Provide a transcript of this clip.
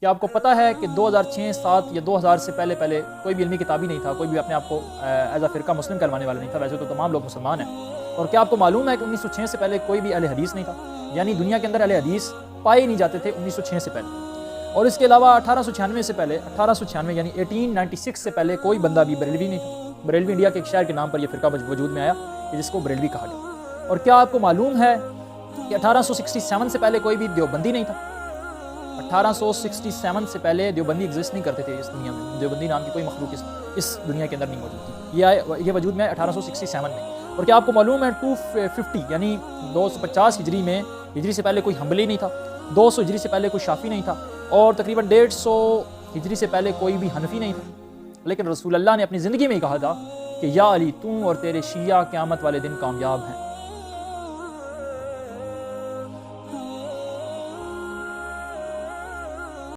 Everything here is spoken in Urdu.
کہ آپ کو پتہ ہے کہ 2006 7 یا 2000 سے پہلے کوئی بھی علمی کتاب ہی نہیں تھا، کوئی بھی اپنے آپ کو ایز اے فرقہ مسلم کہلوانے والا نہیں تھا، ویسے تو تمام لوگ مسلمان ہیں۔ اور کیا آپ کو معلوم ہے کہ 1906 سے پہلے کوئی بھی اہل حدیث نہیں تھا، یعنی دنیا کے اندر اہل حدیث پائے نہیں جاتے تھے 1906 سے پہلے۔ اور اس کے علاوہ 1896 سے پہلے 1896 یعنی 1896 سے پہلے کوئی بندہ بھی بریلوی نہیں تھا۔ بریلوی انڈیا کے ایک شہر کے نام پر یہ فرقہ وجود میں آیا کہ جس کو بریلوی کہا گیا۔ اور کیا آپ کو معلوم ہے کہ 1867 سے پہلے کوئی بھی دیوبندی نہیں تھا؟ 1867 سے پہلے دیوبندی ایگزسٹ نہیں کرتے تھے اس دنیا میں، دیوبندی نام کی کوئی مخلوق اس دنیا کے اندر نہیں موجود تھی، یہ وجود میں 1867 میں۔ اور کیا آپ کو معلوم ہے 250 یعنی 250 ہجری میں، ہجری سے پہلے کوئی حنبلی نہیں تھا، 200 ہجری سے پہلے کوئی شافعی نہیں تھا، اور تقریباً 150 ہجری سے پہلے کوئی بھی حنفی نہیں تھا۔ لیکن رسول اللہ نے اپنی زندگی میں ہی کہا تھا کہ یا علی، تم اور تیرے شیعہ قیامت والے دن کامیاب ہیں۔